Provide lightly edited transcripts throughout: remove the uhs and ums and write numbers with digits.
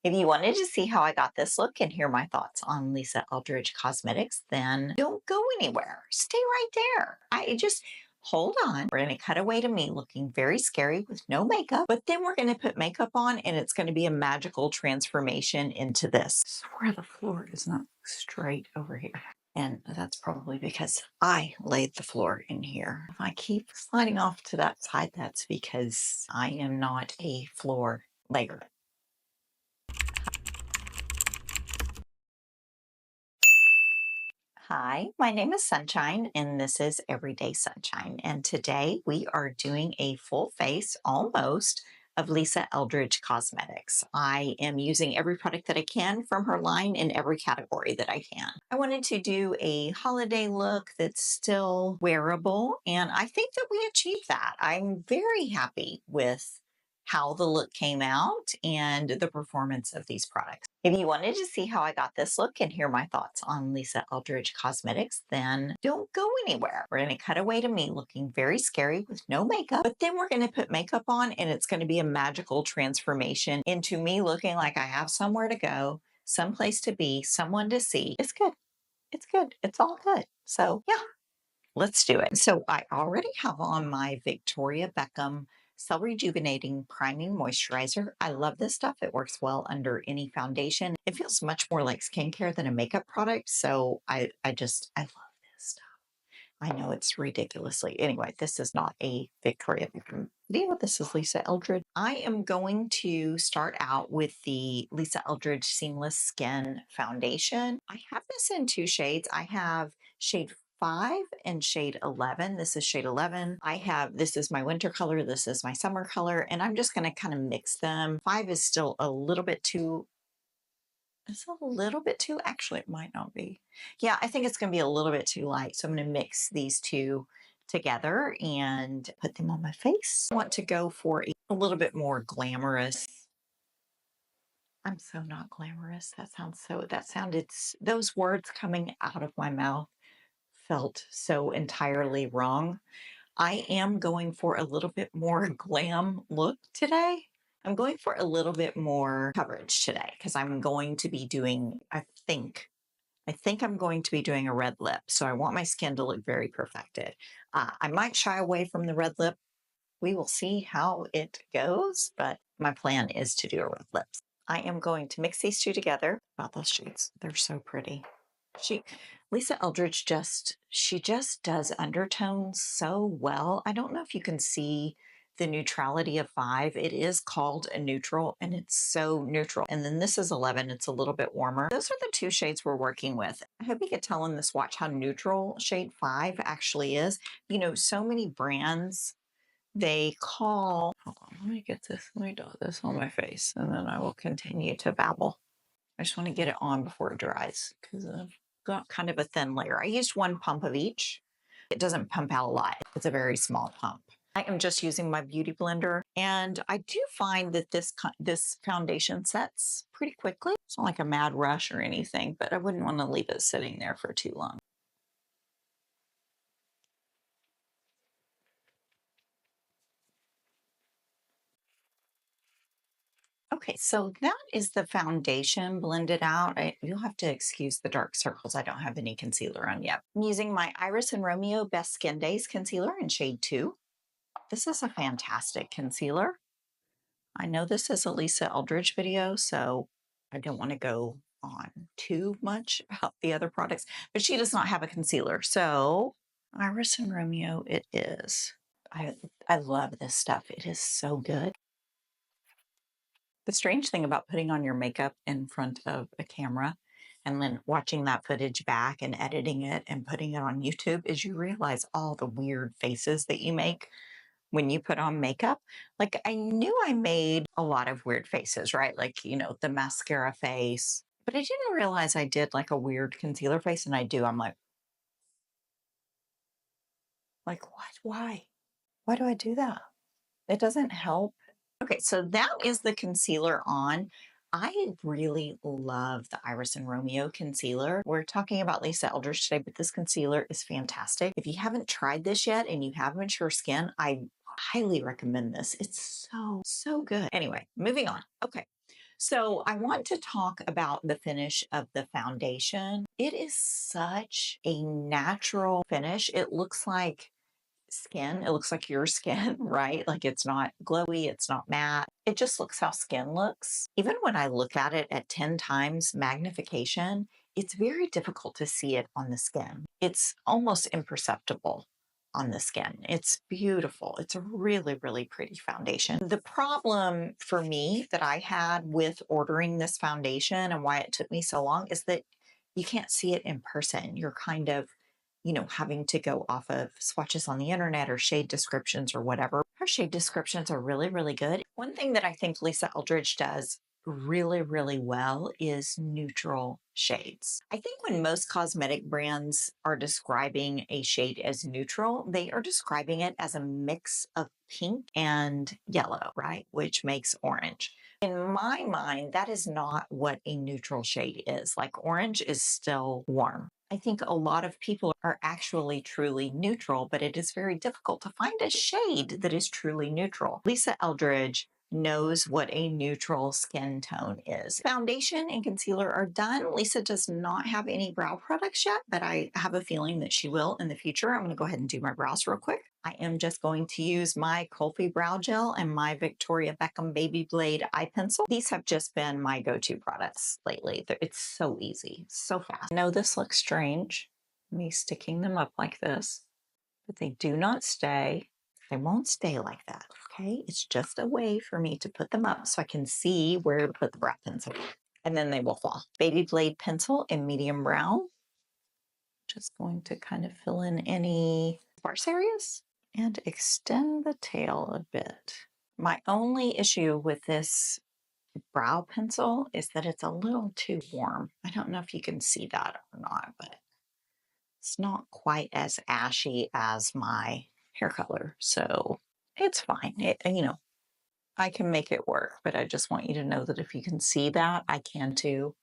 If you wanted to see how I got this look and hear my thoughts on Lisa Eldridge Cosmetics, then don't go anywhere. Stay right there. I just hold on. We're going to cut away to me looking very scary with no makeup, but then we're going to put makeup on and it's going to be a magical transformation into this. I swear the floor is not straight over here. And that's probably because I laid the floor in here. If I keep sliding off to that side, that's because I am not a floor layer. Hi, my name is Sunshine and this is Everyday Sunshine. And today we are doing a full face almost of Lisa Eldridge Cosmetics. I am using every product that I can from her line in every category that I can. I wanted to do a holiday look that's still wearable, and I think that we achieved that. I'm very happy with how the look came out and the performance of these products. If you wanted to see how I got this look and hear my thoughts on Lisa Eldridge Cosmetics, then don't go anywhere. We're going to cut away to me looking very scary with no makeup, but then we're going to put makeup on and it's going to be a magical transformation into me looking like I have somewhere to go, someplace to be, someone to see. It's good. It's good. It's all good. So yeah, let's do it. So I already have on my Victoria Beckham Rejuvenating Priming Moisturizer. I love this stuff. It works well under any foundation. It feels much more like skincare than a makeup product. So I love this stuff. I know it's ridiculously. Anyway, this is not a Victoria Beckham video. This is Lisa Eldridge. I am going to start out with the Lisa Eldridge Seamless Skin Foundation. I have this in two shades. I have shade 5 and shade 11. This is shade 11. This is my winter color. This is my summer color. And I'm just going to kind of mix them. 5 is still a little bit too actually, it might not be. Yeah, I think it's going to be a little bit too light. So I'm going to mix these two together and put them on my face. I want to go for a little bit more glamorous. I'm so not glamorous. Those words coming out of my mouth felt so entirely wrong. I am going for a little bit more glam look today. I'm going for a little bit more coverage today because I'm going to be doing, I think I'm going to be doing a red lip. So I want my skin to look very perfected. I might shy away from the red lip. We will see how it goes, but my plan is to do a red lip. I am going to mix these two together. About those shades, they're so pretty. Lisa Eldridge she just does undertones so well. I don't know if you can see the neutrality of 5. It is called a neutral and it's so neutral. And then this is 11. It's a little bit warmer. Those are the two shades we're working with. I hope you can tell in this swatch how neutral shade 5 actually is. You know, so many brands, they call, hold on, let me dot this on my face and then I will continue to babble. I just want to get it on before it dries because I've got kind of a thin layer. I used 1 pump of each. It doesn't pump out a lot. It's a very small pump. I am just using my beauty blender, and I do find that this foundation sets pretty quickly. It's not like a mad rush or anything, but I wouldn't want to leave it sitting there for too long. Okay, so that is the foundation blended out. You'll have to excuse the dark circles. I don't have any concealer on yet. I'm using my Iris and Romeo Best Skin Days concealer in shade 2. This is a fantastic concealer. I know this is a Lisa Eldridge video, so I don't want to go on too much about the other products, but she does not have a concealer. So Iris and Romeo it is. I love this stuff. It is so good. The strange thing about putting on your makeup in front of a camera and then watching that footage back and editing it and putting it on YouTube is you realize all the weird faces that you make when you put on makeup. Like I knew I made a lot of weird faces, right? Like, you know, the mascara face, but I didn't realize I did like a weird concealer face. And I do. I'm like what? Why? Why do I do that? It doesn't help. Okay, so that is the concealer on. I really love the Iris and Romeo concealer. We're talking about Lisa Eldridge today, but this concealer is fantastic. If you haven't tried this yet and you have mature skin, I highly recommend this. It's so good. Anyway, moving on. Okay, So I want to talk about the finish of the foundation. It is such a natural finish. It looks like skin. It looks like your skin, right? Like it's not glowy, it's not matte. It just looks how skin looks. Even when I look at it at 10 times magnification, it's very difficult to see it on the skin. It's almost imperceptible on the skin. It's beautiful. It's a really, really pretty foundation. The problem for me that I had with ordering this foundation and why it took me so long is that you can't see it in person. You're kind of having to go off of swatches on the internet or shade descriptions or whatever. Her shade descriptions are really, really good. One thing that I think Lisa Eldridge does really, really well is neutral shades. I think when most cosmetic brands are describing a shade as neutral, they are describing it as a mix of pink and yellow, right? Which makes orange. In my mind, that is not what a neutral shade is. Like orange is still warm. I think a lot of people are actually truly neutral, but it is very difficult to find a shade that is truly neutral. Lisa Eldridge knows what a neutral skin tone is. Foundation and concealer are done. Lisa does not have any brow products yet, but I have a feeling that she will in the future. I'm going to go ahead and do my brows real quick. I am just going to use my Kulfi brow gel and my Victoria Beckham Baby Blade eye pencil. These have just been my go-to products lately. It's so easy, so fast. I know this looks strange, me sticking them up like this, but they do not stay. They won't stay like that, okay? It's just a way for me to put them up so I can see where to put the brow pencil. And then they will fall. Baby Blade pencil in medium brown. Just going to kind of fill in any sparse areas and extend the tail a bit. My only issue with this brow pencil is that it's a little too warm. I don't know if you can see that or not, but it's not quite as ashy as my hair color. So it's fine. I can make it work, but I just want you to know that if you can see that, I can too.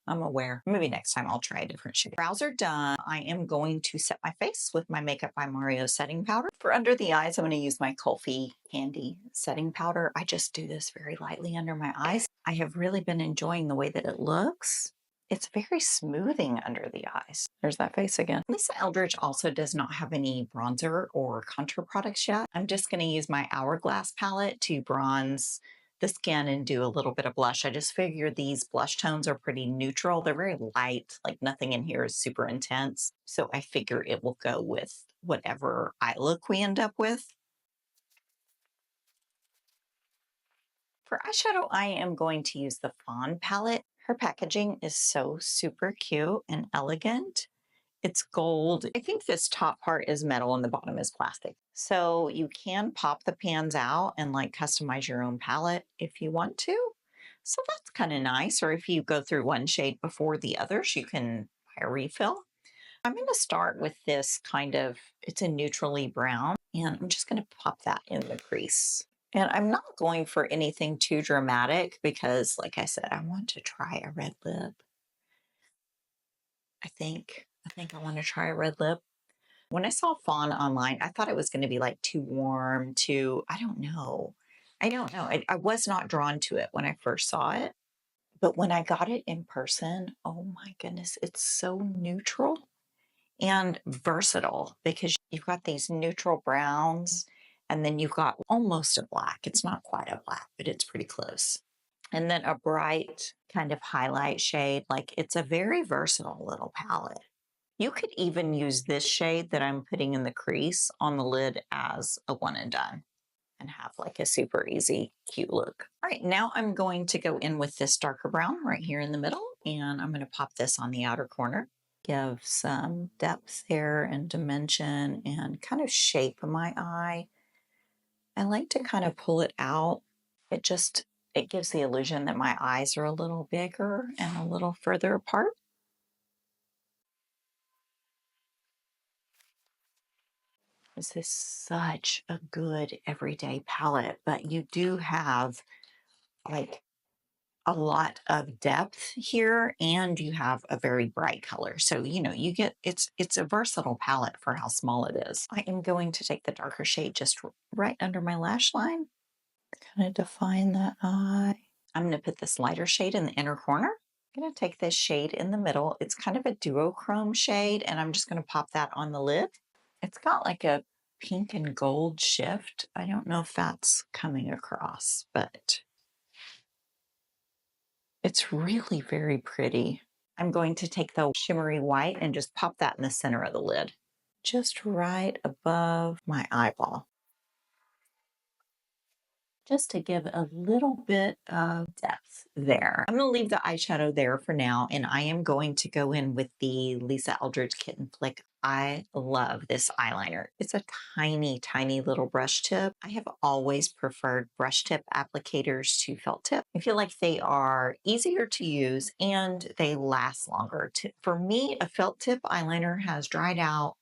I'm aware. Maybe next time I'll try a different shade. Brows are done. I am going to set my face with my Makeup by Mario setting powder. For under the eyes, I'm going to use my Kulfi Candy setting powder. I just do this very lightly under my eyes. I have really been enjoying the way that it looks. It's very smoothing under the eyes. There's that face again. Lisa Eldridge also does not have any bronzer or contour products yet. I'm just going to use my Hourglass palette to bronze the skin and do a little bit of blush. I just figured these blush tones are pretty neutral. They're very light, like nothing in here is super intense. So I figure it will go with whatever eye look we end up with. For eyeshadow, I am going to use the Fawn palette. Her packaging is so super cute and elegant. It's gold. I think this top part is metal and the bottom is plastic. So you can pop the pans out and like customize your own palette if you want to. So that's kind of nice. Or if you go through one shade before the others, you can buy a refill. I'm going to start with this it's a neutrally brown, and I'm just going to pop that in the crease. And I'm not going for anything too dramatic because, like I said, I want to try a red lip. I think I want to try a red lip. When I saw Fawn online, I thought it was going to be like too warm, I don't know. I was not drawn to it when I first saw it. But when I got it in person, oh my goodness, it's so neutral and versatile because you've got these neutral browns and then you've got almost a black. It's not quite a black, but it's pretty close. And then a bright kind of highlight shade. Like it's a very versatile little palette. You could even use this shade that I'm putting in the crease on the lid as a one and done and have like a super easy, cute look. All right, now I'm going to go in with this darker brown right here in the middle, and I'm going to pop this on the outer corner. Give some depth there and dimension and kind of shape my eye. I like to kind of pull it out. It gives the illusion that my eyes are a little bigger and a little further apart. This is such a good everyday palette, but you do have like a lot of depth here and you have a very bright color. So, you get, it's a versatile palette for how small it is. I am going to take the darker shade just right under my lash line, kind of define that eye. I'm going to put this lighter shade in the inner corner. I'm going to take this shade in the middle. It's kind of a duochrome shade, and I'm just going to pop that on the lid. It's got like a pink and gold shift. I don't know if that's coming across, but it's really very pretty. I'm going to take the shimmery white and just pop that in the center of the lid, just right above my eyeball, just to give a little bit of depth there. I'm going to leave the eyeshadow there for now, and I am going to go in with the Lisa Eldridge Kitten Flick. I love this eyeliner. It's a tiny, tiny little brush tip. I have always preferred brush tip applicators to felt tip. I feel like they are easier to use and they last longer. For me, a felt tip eyeliner has dried out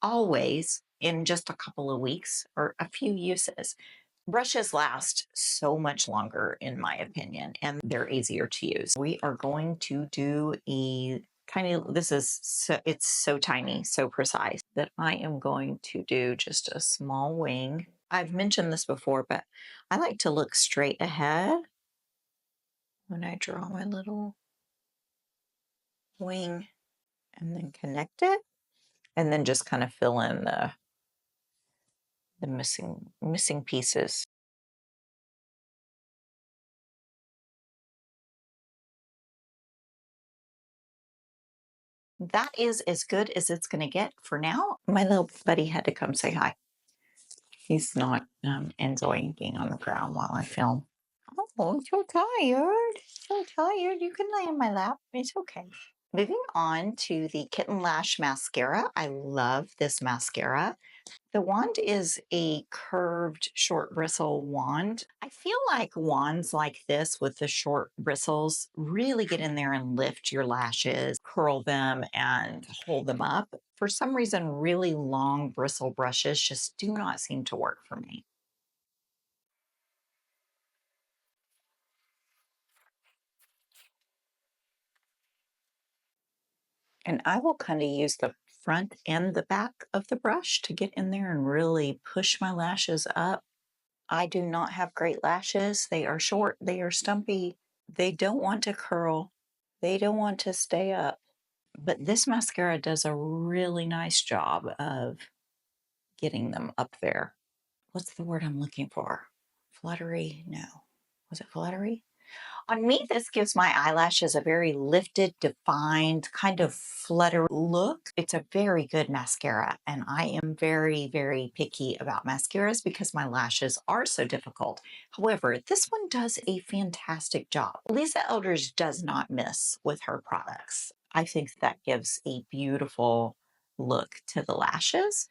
always in just a couple of weeks or a few uses. Brushes last so much longer, in my opinion, and they're easier to use. We are going to do a kind of, it's so tiny, so precise that I am going to do just a small wing. I've mentioned this before, but I like to look straight ahead when I draw my little wing and then connect it and then just kind of fill in the missing pieces. That is as good as it's going to get for now. My little buddy had to come say hi. He's not enjoying being on the ground while I film. Oh, I'm so tired. So tired. You can lay in my lap. It's okay. Moving on to the Kitten Lash Mascara. I love this mascara. The wand is a curved short bristle wand. I feel like wands like this with the short bristles really get in there and lift your lashes, curl them, and hold them up. For some reason, really long bristle brushes just do not seem to work for me. And I will kind of use the front and the back of the brush to get in there and really push my lashes up. I do not have great lashes. They are short, they are stumpy, they don't want to curl, they don't want to stay up. But this mascara does a really nice job of getting them up there. What's the word I'm looking for? Fluttery? No. Was it fluttery? On me, this gives my eyelashes a very lifted, defined, kind of fluttery look. It's a very good mascara, and I am very, very picky about mascaras because my lashes are so difficult. However, this one does a fantastic job. Lisa Eldridge does not miss with her products. I think that gives a beautiful look to the lashes.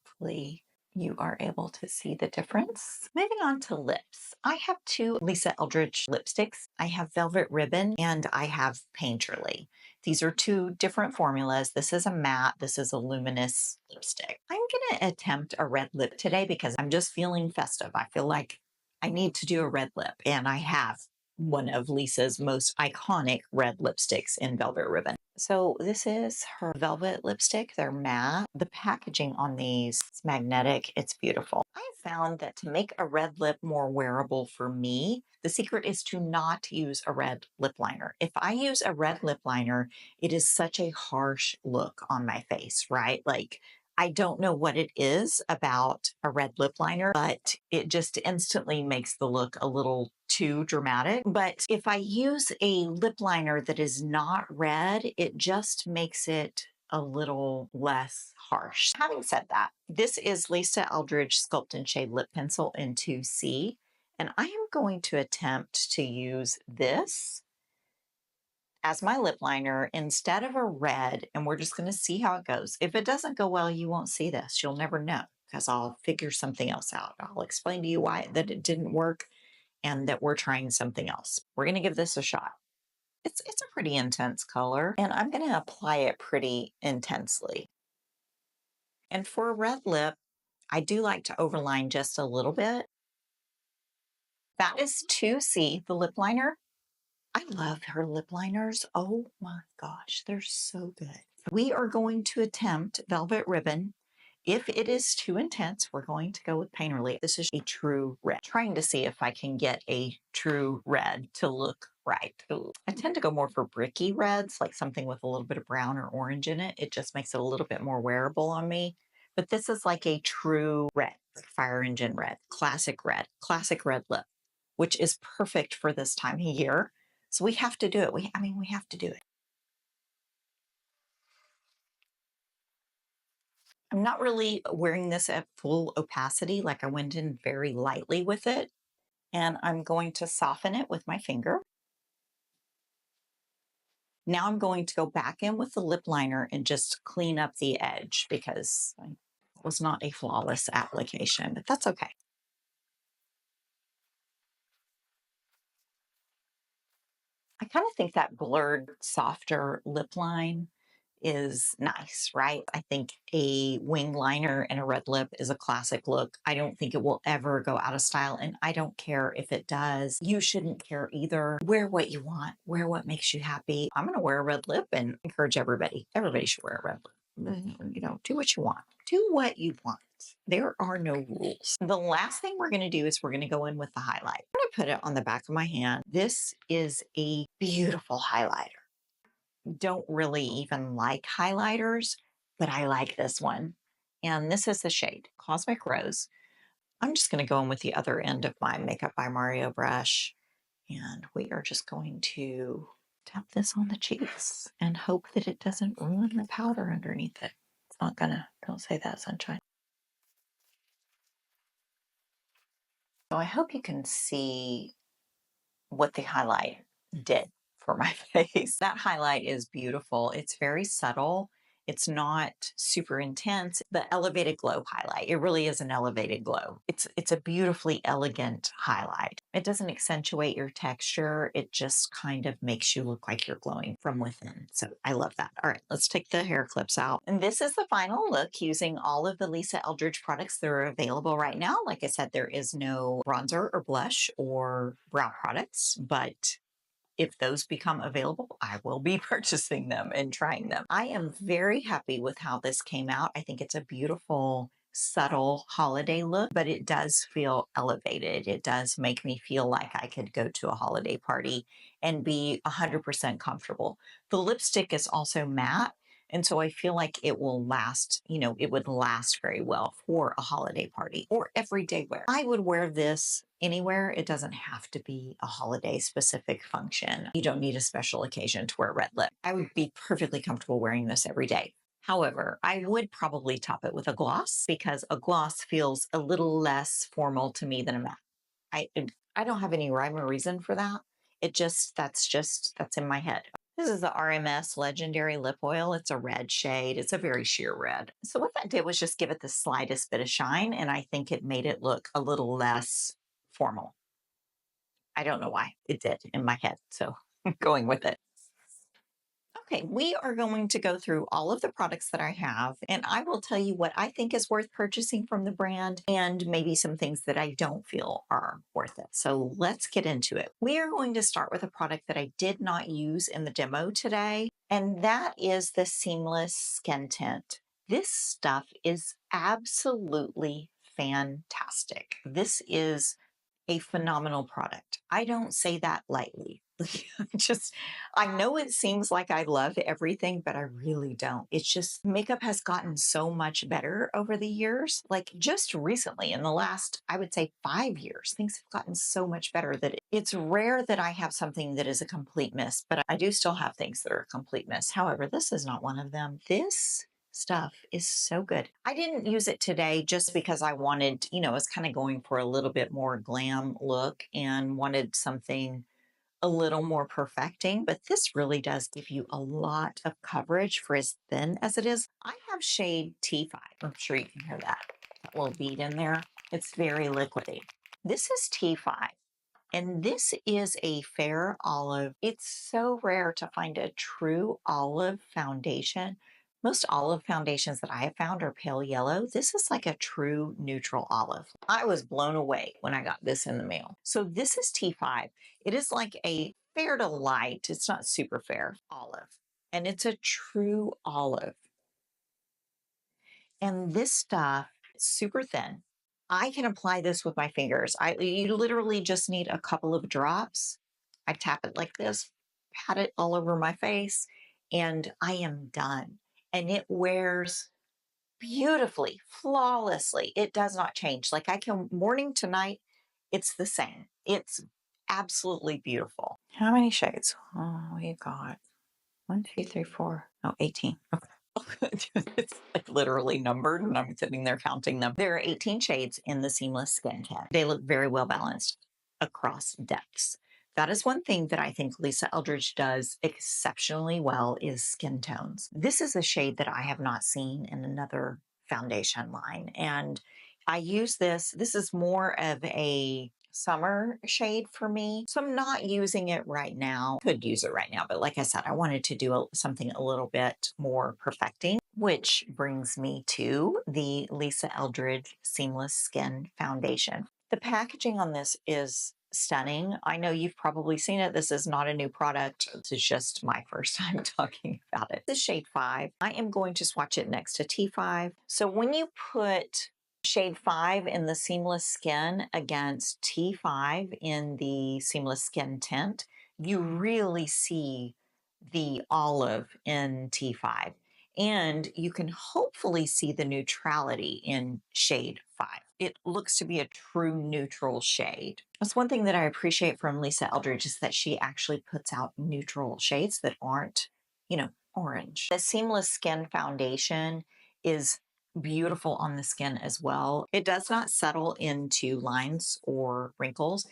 Hopefully you are able to see the difference. Moving on to lips. I have two Lisa Eldridge lipsticks. I have Velvet Ribbon and I have Painterly. These are two different formulas. This is a matte, this is a luminous lipstick. I'm going to attempt a red lip today because I'm just feeling festive. I feel like I need to do a red lip, and I have one of Lisa's most iconic red lipsticks in Velvet Ribbon. So this is her velvet lipstick. They're matte. The packaging on these is magnetic. It's beautiful. I found that to make a red lip more wearable for me, the secret is to not use a red lip liner. If I use a red lip liner, it is such a harsh look on my face, right? Like, I don't know what it is about a red lip liner, but it just instantly makes the look a little too dramatic. But if I use a lip liner that is not red, it just makes it a little less harsh. Having said that, this is Lisa Eldridge Sculpt and Shade Lip Pencil in 2C, and I am going to attempt to use this as my lip liner instead of a red, and we're just going to see how it goes. If it doesn't go well, you won't see this. You'll never know because I'll figure something else out. I'll explain to you why that it didn't work and that we're trying something else. We're going to give this a shot. It's a pretty intense color, and I'm going to apply it pretty intensely. And for a red lip, I do like to overline just a little bit. That is 2C, the lip liner. I love her lip liners. Oh my gosh, they're so good. We are going to attempt Velvet Ribbon, If it is too intense, we're going to go with Pain Relief. This is a true red. Trying to see if I can get a true red to look right. Ooh. I tend to go more for bricky reds, like something with a little bit of brown or orange in it. It just makes it a little bit more wearable on me. But this is like a true red, fire engine red, classic red lip, which is perfect for this time of year. So we have to do it. We have to do it. I'm not really wearing this at full opacity. Like I went in very lightly with it, and I'm going to soften it with my finger. Now I'm going to go back in with the lip liner and just clean up the edge because it was not a flawless application, but that's okay. I kind of think that blurred, softer lip line is nice, right? I think a wing liner and a red lip is a classic look. I don't think it will ever go out of style, and I don't care if it does. You shouldn't care either. Wear what you want, wear what makes you happy. I'm going to wear a red lip and encourage everybody. Everybody should wear a red lip. You know, do what you want. Do what you want. There are no rules. The last thing we're going to do is we're going to go in with the highlight. I'm going to put it on the back of my hand. This is a beautiful highlighter. Don't really even like highlighters, but I like this one. And this is the shade Cosmic Rose. I'm just going to go in with the other end of my Makeup by Mario brush. And we are just going to tap this on the cheeks and hope that it doesn't ruin the powder underneath it. It's not gonna, don't say that, sunshine. So I hope you can see what the highlight did for my face. That highlight is beautiful. It's very subtle. It's not super intense. The elevated glow highlight, it really is an elevated glow. It's a beautifully elegant highlight. It doesn't accentuate your texture. It just kind of makes you look like you're glowing from within. So I love that. All right, let's take the hair clips out. And this is the final look using all of the Lisa Eldridge products that are available right now. Like I said, there is no bronzer or blush or brow products, but if those become available, I will be purchasing them and trying them. I am very happy with how this came out. I think it's a beautiful, subtle holiday look, but it does feel elevated. It does make me feel like I could go to a holiday party and be 100% comfortable. The lipstick is also matte. And so I feel like it will last, you know, it would last very well for a holiday party or everyday wear. I would wear this anywhere. It doesn't have to be a holiday specific function. You don't need a special occasion to wear red lip. I would be perfectly comfortable wearing this every day. However, I would probably top it with a gloss because a gloss feels a little less formal to me than a matte. I don't have any rhyme or reason for that. That's in my head. This is the RMS Legendary Lip Oil. It's a red shade. It's a very sheer red. So what that did was just give it the slightest bit of shine, and I think it made it look a little less formal. I don't know why. It did in my head, so I'm going with it. Okay, we are going to go through all of the products that I have, and I will tell you what I think is worth purchasing from the brand and maybe some things that I don't feel are worth it. So let's get into it. We are going to start with a product that I did not use in the demo today, and that is the Seamless Skin Tint. This stuff is absolutely fantastic. This is a phenomenal product. I don't say that lightly. Just, I know it seems like I love everything, but I really don't. It's just makeup has gotten so much better over the years. Like just recently, in the last, I would say 5 years, things have gotten so much better that it's rare that I have something that is a complete miss, but I do still have things that are a complete miss. However, this is not one of them. This stuff is so good. I didn't use it today just because I wanted, you know, I was kind of going for a little bit more glam look and wanted something a little more perfecting, but this really does give you a lot of coverage for as thin as it is. I have shade T5. I'm sure you can hear that little bead in there. It's very liquidy. This is T5. And this is a fair olive. It's so rare to find a true olive foundation. Most olive foundations that I have found are pale yellow. This is like a true neutral olive. I was blown away when I got this in the mail. So this is T5. It is like a fair to light, it's not super fair, olive. And it's a true olive. And this stuff is super thin. I can apply this with my fingers. You literally just need a couple of drops. I tap it like this, pat it all over my face, and I am done. And it wears beautifully, flawlessly. It does not change. Like I can morning to night, it's the same. It's absolutely beautiful. How many shades? Oh, we got 1, 2, 3, 4. Oh, 18. Okay. It's like literally numbered and I'm sitting there counting them. There are 18 shades in the Seamless Skin Tint. They look very well balanced across depths. That is one thing that I think Lisa Eldridge does exceptionally well is skin tones. This is a shade that I have not seen in another foundation line. And I use this. This is more of a summer shade for me. So I'm not using it right now. Could use it right now, but like I said, I wanted to do something a little bit more perfecting, which brings me to the Lisa Eldridge Seamless Skin Foundation. The packaging on this is stunning. I know you've probably seen it. This is not a new product. This is just my first time talking about it. This is shade 5. I am going to swatch it next to T5. So when you put shade 5 in the Seamless Skin against T5 in the Seamless Skin Tint, you really see the olive in T5. And you can hopefully see the neutrality in shade 5. It looks to be a true neutral shade. That's one thing that I appreciate from Lisa Eldridge is that she actually puts out neutral shades that aren't, orange. The Seamless Skin Foundation is beautiful on the skin as well. It does not settle into lines or wrinkles.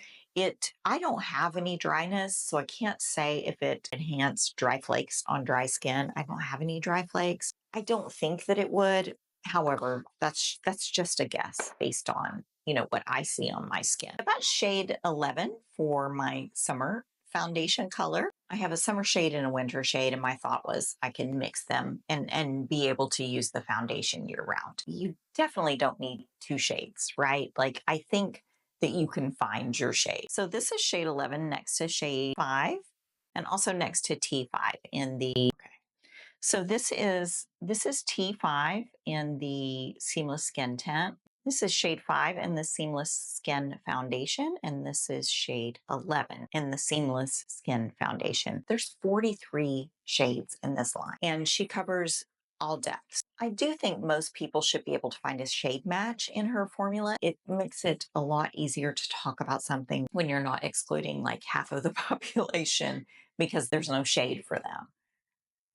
I don't have any dryness, so I can't say if it enhanced dry flakes on dry skin. I don't have any dry flakes. I don't think that it would. However, that's just a guess based on, what I see on my skin. About shade 11 for my summer foundation color. I have a summer shade and a winter shade, and my thought was I can mix them and be able to use the foundation year round. You definitely don't need 2 shades, right? Like I think that you can find your shade. So this is shade 11 next to shade 5 and also next to T5 in the, okay. So this is T5 in the Seamless Skin Tint. This is shade 5 in the Seamless Skin Foundation, and this is shade 11 in the Seamless Skin Foundation. There's 43 shades in this line, and she covers all depths. I do think most people should be able to find a shade match in her formula. It makes it a lot easier to talk about something when you're not excluding like half of the population because there's no shade for them.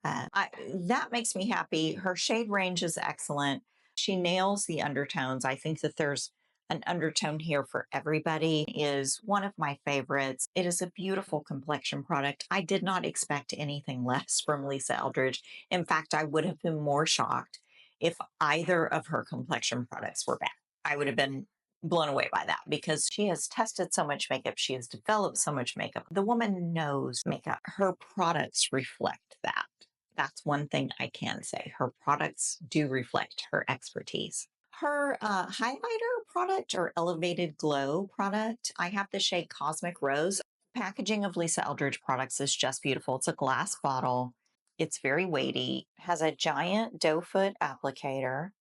That makes me happy. Her shade range is excellent. She nails the undertones. I think that there's an undertone here for everybody. Is one of my favorites. It is a beautiful complexion product. I did not expect anything less from Lisa Eldridge. In fact, I would have been more shocked if either of her complexion products were bad. I would have been blown away by that because she has tested so much makeup. She has developed so much makeup. The woman knows makeup. Her products reflect that. That's one thing I can say. Her products do reflect her expertise. Her highlighter product or elevated glow product, I have the shade Cosmic Rose. Packaging of Lisa Eldridge products is just beautiful. It's a glass bottle. It's very weighty, has a giant doe foot applicator.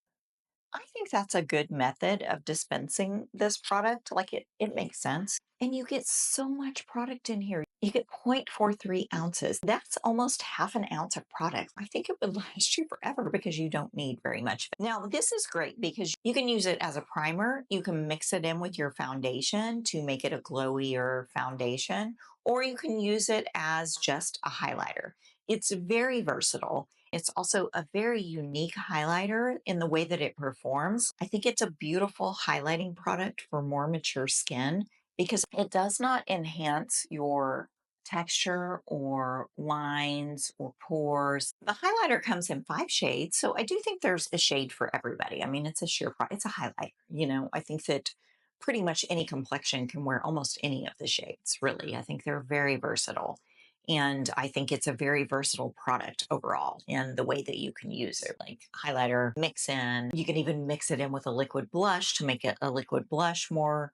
I think that's a good method of dispensing this product. Like it makes sense. And you get so much product in here. You get 0.43 ounces. That's almost half an ounce of product. I think it would last you forever because you don't need very much. Now, this is great because you can use it as a primer. You can mix it in with your foundation to make it a glowier foundation, or you can use it as just a highlighter. It's very versatile. It's also a very unique highlighter in the way that it performs. I think it's a beautiful highlighting product for more mature skin because it does not enhance your texture or lines or pores. The highlighter comes in 5 shades, so I do think there's a shade for everybody. I mean, it's a sheer product. It's a highlighter. I think that pretty much any complexion can wear almost any of the shades, really. I think they're very versatile. And I think it's a very versatile product overall in the way that you can use it. Like highlighter, mix in. You can even mix it in with a liquid blush to make it a liquid blush more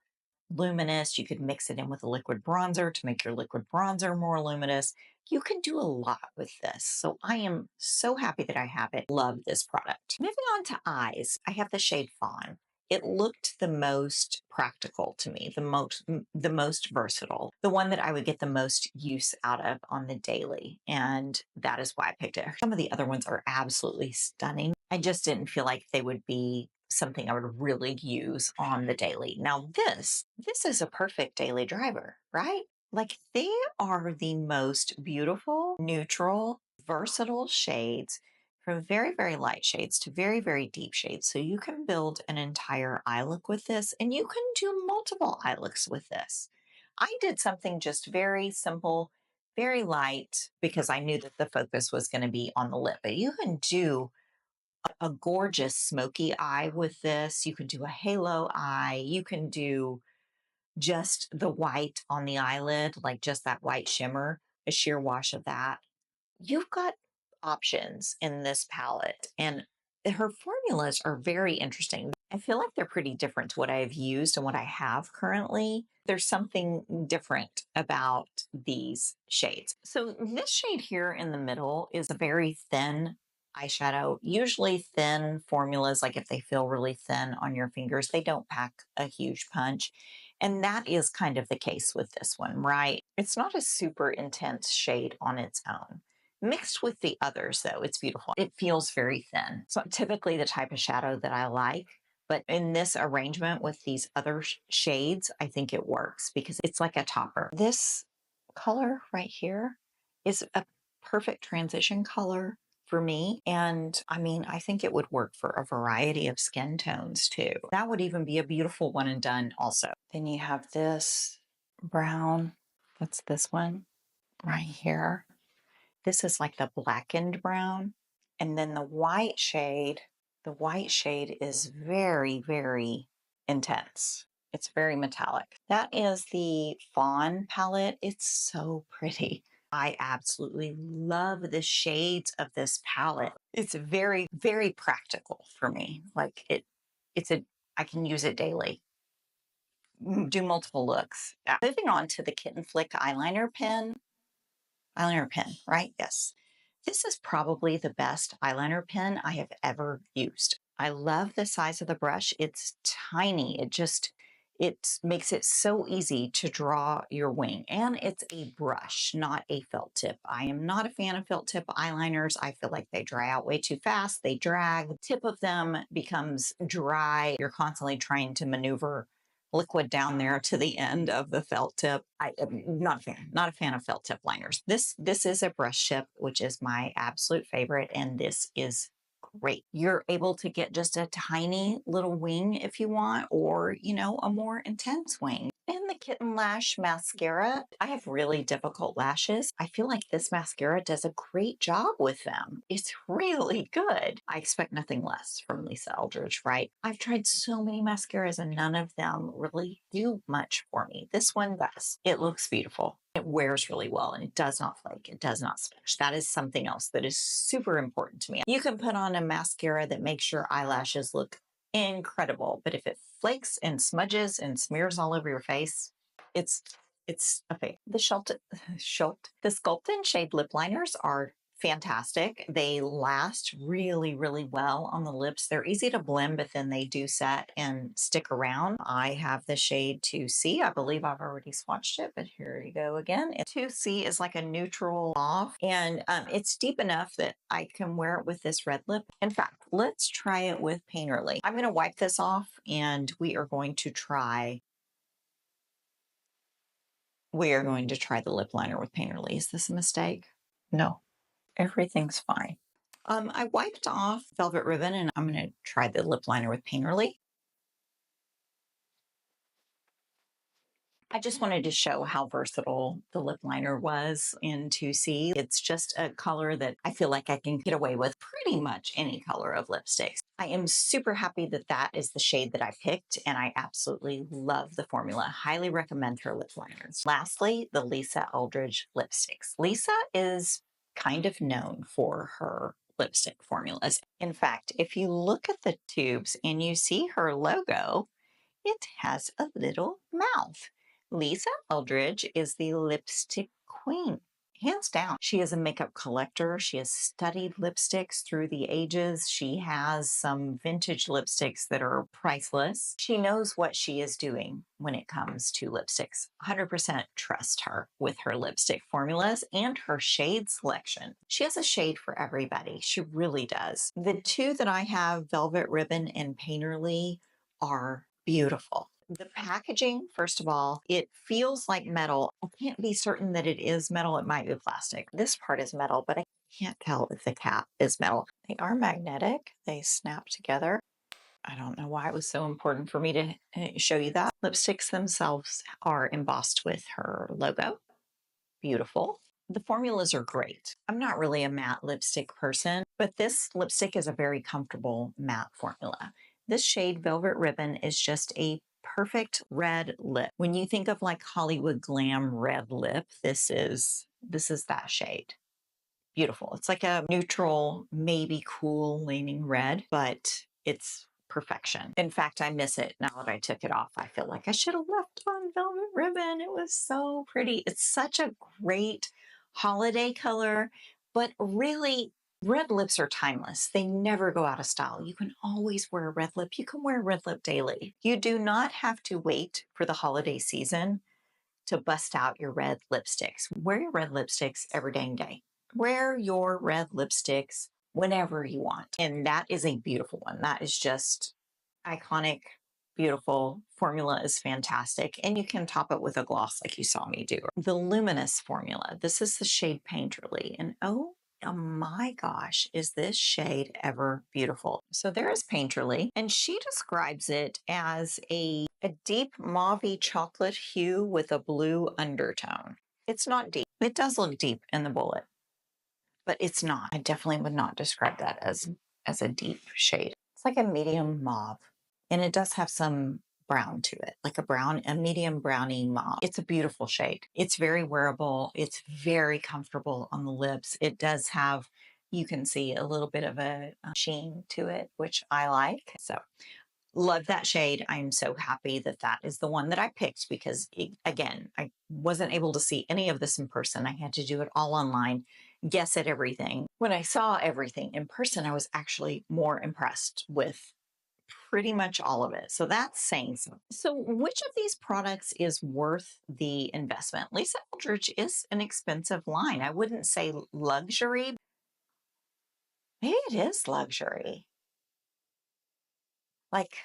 luminous. You could mix it in with a liquid bronzer to make your liquid bronzer more luminous. You can do a lot with this. So I am so happy that I have it. Love this product. Moving on to eyes, I have the shade Fawn. It looked the most practical to me, the most versatile, the one that I would get the most use out of on the daily. And that is why I picked it. Some of the other ones are absolutely stunning. I just didn't feel like they would be something I would really use on the daily. Now this is a perfect daily driver, right? Like they are the most beautiful, neutral, versatile shades from very, very light shades to very, very deep shades. So you can build an entire eye look with this, and you can do multiple eye looks with this. I did something just very simple, very light, because I knew that the focus was going to be on the lip, but you can do a gorgeous smoky eye with this. You can do a halo eye. You can do just the white on the eyelid, like just that white shimmer, a sheer wash of that. You've got options in this palette, and her formulas are very interesting. I feel like they're pretty different to what I've used and what I have currently. There's something different about these shades. So this shade here in the middle is a very thin eyeshadow. Usually thin formulas, like if they feel really thin on your fingers, they don't pack a huge punch. And that is kind of the case with this one, right? It's not a super intense shade on its own. Mixed with the others, though, it's beautiful. It feels very thin. So typically the type of shadow that I like, but in this arrangement with these other shades, I think it works because it's like a topper. This color right here is a perfect transition color for me. And I mean, I think it would work for a variety of skin tones too. That would even be a beautiful one and done also. Then you have this brown, that's this one right here. This is like the blackened brown. And then the white shade is very, very intense. It's very metallic. That is the Fawn palette. It's so pretty. I absolutely love the shades of this palette. It's very, very practical for me. Like I can use it daily. Do multiple looks. Moving on to the Kitten Flick eyeliner pen. Eyeliner pen, right? Yes. This is probably the best eyeliner pen I have ever used. I love the size of the brush. It's tiny. It makes it so easy to draw your wing. And it's a brush, not a felt tip. I am not a fan of felt tip eyeliners. I feel like they dry out way too fast. They drag. The tip of them becomes dry. You're constantly trying to maneuver liquid down there to the end of the felt tip. I am not a fan of felt tip liners. This is a brush tip, which is my absolute favorite, and this is great. You're able to get just a tiny little wing if you want, or, you know, a more intense wing. And the Kitten Lash mascara, I have really difficult lashes. I feel like this mascara does a great job with them. It's really good. I expect nothing less from Lisa Eldridge, right? I've tried so many mascaras and none of them really do much for me. This one does. It looks beautiful. It wears really well and it does not flake. It does not smudge. That is something else that is super important to me. You can put on a mascara that makes your eyelashes look incredible, but if it flakes and smudges and smears all over your face, it's a fake. The the Sculpt and Shade lip liners are fantastic. They last really, really well on the lips. They're easy to blend, but then they do set and stick around. I have the shade 2C. I believe I've already swatched it, but here you go again. 2C is like a neutral off, and it's deep enough that I can wear it with this red lip. In fact, let's try it with Painterly. I'm going to wipe this off, and we are going to try the lip liner with Painterly. Is this a mistake? No. Everything's fine. I wiped off Velvet Ribbon and I'm going to try the lip liner with Painterly. I just wanted to show how versatile the lip liner was in 2C. It's just a color that I feel like I can get away with pretty much any color of lipsticks. I am super happy that that is the shade that I picked, and I absolutely love the formula. Highly recommend her lip liners. Lastly, the Lisa Eldridge lipsticks. Lisa is kind of known for her lipstick formulas. In fact, if you look at the tubes and you see her logo, it has a little mouth. Lisa Eldridge is the lipstick queen, hands down. She is a makeup collector. She has studied lipsticks through the ages. She has some vintage lipsticks that are priceless. She knows what she is doing when it comes to lipsticks. 100% trust her with her lipstick formulas and her shade selection. She has a shade for everybody. She really does. The two that I have, Velvet Ribbon and Painterly, are beautiful. The packaging, first of all, it feels like metal. I can't be certain that it is metal. It might be plastic. This part is metal, but I can't tell if the cap is metal. They are magnetic. They snap together. I don't know why it was so important for me to show you that. Lipsticks themselves are embossed with her logo. Beautiful. The formulas are great. I'm not really a matte lipstick person, but this lipstick is a very comfortable matte formula. This shade, Velvet Ribbon, is just a perfect red lip. When you think of like Hollywood glam red lip, this is that shade. Beautiful. It's like a neutral, maybe cool leaning red, but it's perfection. In fact, I miss it now that I took it off. I feel like I should have left on Velvet Ribbon. It was so pretty. It's such a great holiday color, but really red lips are timeless. They never go out of style. You can always wear a red lip. You can wear a red lip daily. You do not have to wait for the holiday season to bust out your red lipsticks. Wear your red lipsticks every dang day. Wear your red lipsticks whenever you want. And that is a beautiful one. That is just iconic, beautiful. Formula is fantastic. And you can top it with a gloss like you saw me do. The Luminous formula. This is the shade Painterly. And oh my gosh, is this shade ever beautiful. So there is Painterly, and she describes it as a deep mauve chocolate hue with a blue undertone. It's not deep. It does look deep in the bullet, but it's not. I definitely would not describe that as a deep shade. It's like a medium mauve, and it does have some brown to it, like a medium brownie mauve. It's a beautiful shade. It's very wearable. It's very comfortable on the lips. It does have, you can see a little bit of a sheen to it, which I like. So love that shade. I'm so happy that that is the one that I picked because, again, I wasn't able to see any of this in person. I had to do it all online, guess at everything. When I saw everything in person, I was actually more impressed with pretty much all of it. So that's saying so. So which of these products is worth the investment? Lisa Eldridge is an expensive line. I wouldn't say luxury. Maybe it is luxury. Like,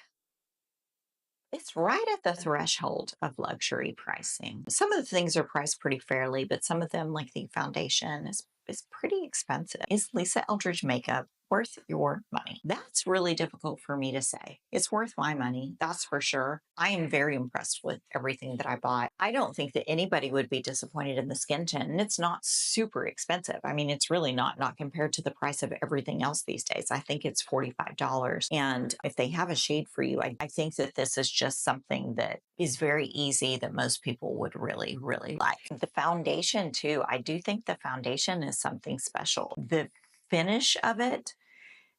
it's right at the threshold of luxury pricing. Some of the things are priced pretty fairly, but some of them, like the foundation, is pretty expensive. Is Lisa Eldridge makeup worth your money? That's really difficult for me to say. It's worth my money, that's for sure. I am very impressed with everything that I bought. I don't think that anybody would be disappointed in the skin tint, and it's not super expensive. I mean, it's really not compared to the price of everything else these days. I think it's $45. And if they have a shade for you, I think that this is just something that is very easy that most people would really, really like. The foundation too, I do think the foundation is something special. The finish of it,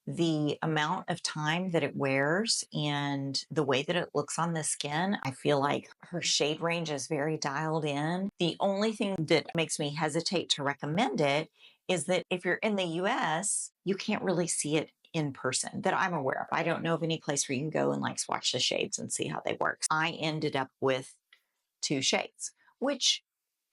the amount of time that it wears and the way that it looks on the skin, I feel like her shade range is very dialed in. The only thing that makes me hesitate to recommend it is that if you're in the US, you can't really see it in person that I'm aware of. I don't know of any place where you can go and like swatch the shades and see how they work. I ended up with 2 shades, which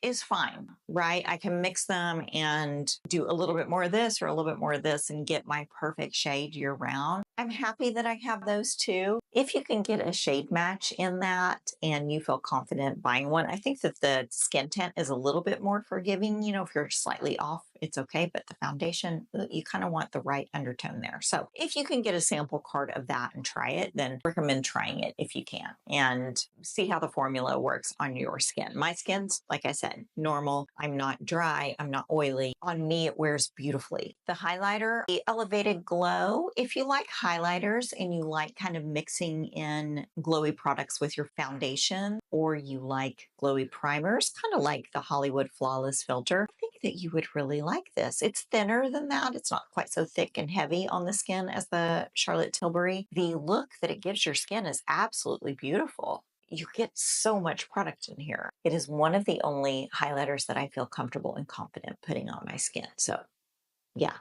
is fine, right? I can mix them and do a little bit more of this or a little bit more of this and get my perfect shade year round. I'm happy that I have those two. If you can get a shade match in that and you feel confident buying one, I think that the skin tint is a little bit more forgiving. You know, if you're slightly off, it's okay, but the foundation, you kind of want the right undertone there. So if you can get a sample card of that and try it, then recommend trying it if you can and see how the formula works on your skin. My skin's, like I said, normal. I'm not dry. I'm not oily. On me, it wears beautifully. The highlighter, the Elevated Glow. If you like highlighters and you like kind of mixing in glowy products with your foundation, or you like glowy primers, kind of like the Hollywood Flawless Filter, I think that you would really like this. It's thinner than that. It's not quite so thick and heavy on the skin as the Charlotte Tilbury. The look that it gives your skin is absolutely beautiful. you get so much product in here. It is one of the only highlighters that I feel comfortable and confident putting on my skin. So yeah,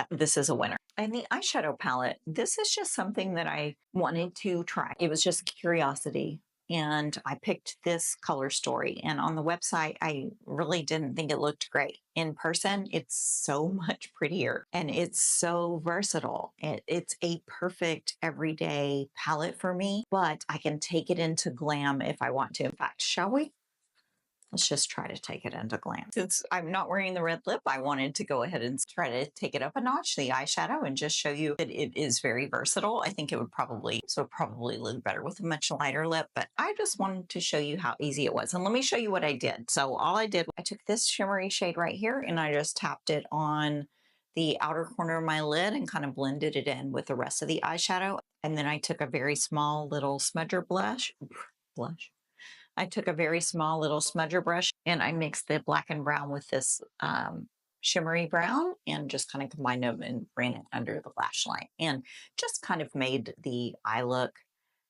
this is a winner. And the eyeshadow palette, this is just something that I wanted to try. It was just curiosity. And I picked this color story. And on the website, I really didn't think it looked great. In person, it's so much prettier and it's so versatile. It's a perfect everyday palette for me, but I can take it into glam if I want to. In fact, shall we? Let's just try to take it into glam. Since I'm not wearing the red lip, I wanted to go ahead and try to take it up a notch, the eyeshadow, and just show you that it is very versatile. I think it would probably look better with a much lighter lip, but I just wanted to show you how easy it was. And let me show you what I did. So all I did, I took this shimmery shade right here and I just tapped it on the outer corner of my lid and kind of blended it in with the rest of the eyeshadow. And then I took a very small little smudger blush. I took a very small little smudger brush and I mixed the black and brown with this shimmery brown and just kind of combined them and ran it under the lash line and just kind of made the eye look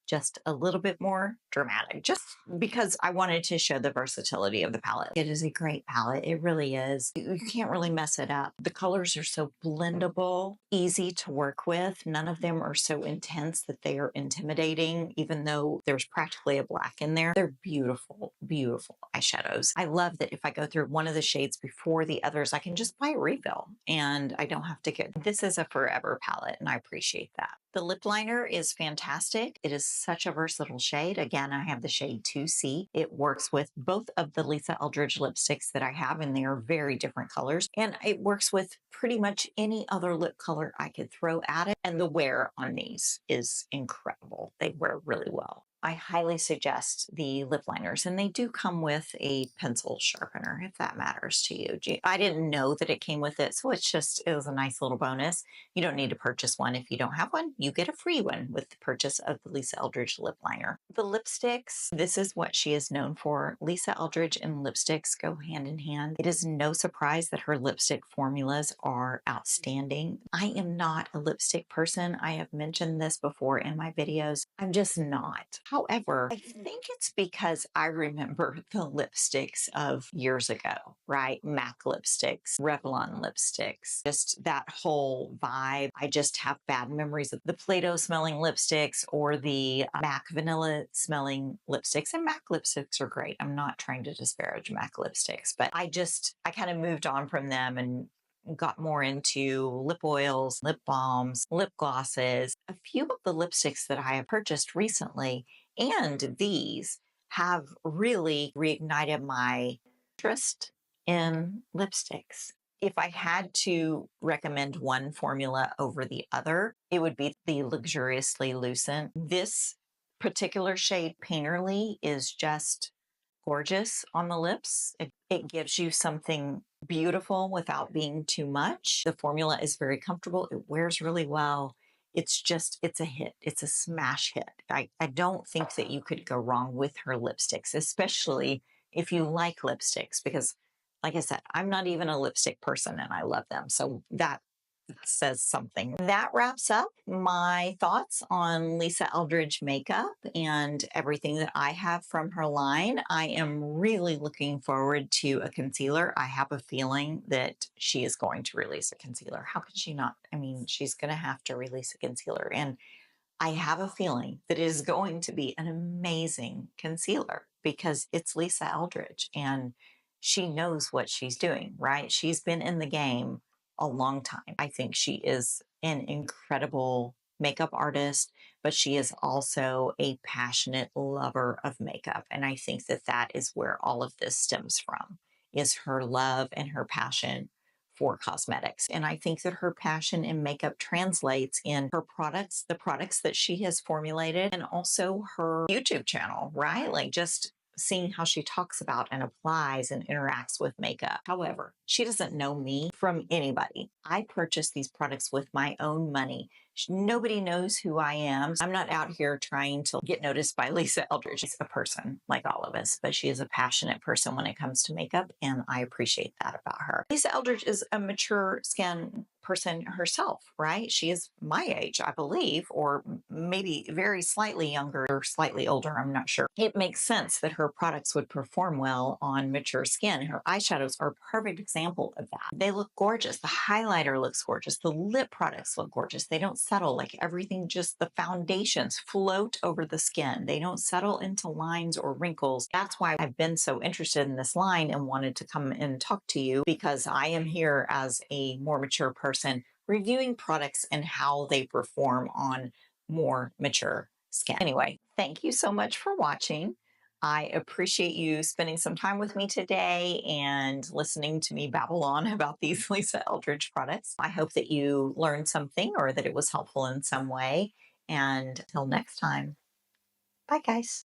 just a little bit more dramatic, just because I wanted to show the versatility of the palette. It is a great palette. It really is. You can't really mess it up. The colors are so blendable, easy to work with. None of them are so intense that they are intimidating, even though there's practically a black in there. They're beautiful, beautiful eyeshadows. I love that if I go through one of the shades before the others, I can just buy a refill and I don't have to get, this is a forever palette and I appreciate that. The lip liner is fantastic. It is such a versatile shade. Again, I have the shade 2C. It works with both of the Lisa Eldridge lipsticks that I have, and they are very different colors. And it works with pretty much any other lip color I could throw at it. And the wear on these is incredible. They wear really well. I highly suggest the lip liners, and they do come with a pencil sharpener if that matters to you. I didn't know that it came with it, so it was a nice little bonus. You don't need to purchase one if you don't have one. You get a free one with the purchase of the Lisa Eldridge lip liner. The lipsticks, this is what she is known for. Lisa Eldridge and lipsticks go hand in hand. It is no surprise that her lipstick formulas are outstanding. I am not a lipstick person. I have mentioned this before in my videos. I'm just not. However, I think it's because I remember the lipsticks of years ago, right? MAC lipsticks, Revlon lipsticks, just that whole vibe. I just have bad memories of the Play-Doh smelling lipsticks or the MAC vanilla smelling lipsticks. And MAC lipsticks are great. I'm not trying to disparage MAC lipsticks, but I kind of moved on from them and got more into lip oils, lip balms, lip glosses. A few of the lipsticks that I have purchased recently and these have really reignited my interest in lipsticks. If I had to recommend one formula over the other, it would be the Luxuriously Lucent. This particular shade, Painterly, is just gorgeous on the lips. It gives you something beautiful without being too much. The formula is very comfortable. It wears really well. It's a hit. It's a smash hit. I don't think that you could go wrong with her lipsticks, especially if you like lipsticks, because like I said, I'm not even a lipstick person and I love them. So that says something. That wraps up my thoughts on Lisa Eldridge makeup and everything that I have from her line. I am really looking forward to a concealer. I have a feeling that she is going to release a concealer. How could she not? I mean, she's going to have to release a concealer. And I have a feeling that it is going to be an amazing concealer because it's Lisa Eldridge and she knows what she's doing, right? She's been in the game a long time. I think she is an incredible makeup artist, but she is also a passionate lover of makeup. And I think that that is where all of this stems from, is her love and her passion for cosmetics. And I think that her passion in makeup translates in her products, the products that she has formulated, and also her YouTube channel, right? Like just seeing how she talks about and applies and interacts with makeup. However, she doesn't know me from anybody. I purchased these products with my own money. Nobody knows who I am. I'm not out here trying to get noticed by Lisa Eldridge. She's a person like all of us, but she is a passionate person when it comes to makeup, and I appreciate that about her. Lisa Eldridge is a mature skin person herself, right? She is my age, I believe, or maybe very slightly younger or slightly older. I'm not sure. It makes sense that her products would perform well on mature skin. Her eyeshadows are a perfect example of that. They look gorgeous. The highlighter looks gorgeous. The lip products look gorgeous. They don't settle, like everything, just the foundations float over the skin. They don't settle into lines or wrinkles. That's why I've been so interested in this line and wanted to come and talk to you, because I am here as a more mature person reviewing products and how they perform on more mature skin. Anyway, thank you so much for watching. I appreciate you spending some time with me today and listening to me babble on about these Lisa Eldridge products. I hope that you learned something or that it was helpful in some way. And until next time, bye guys.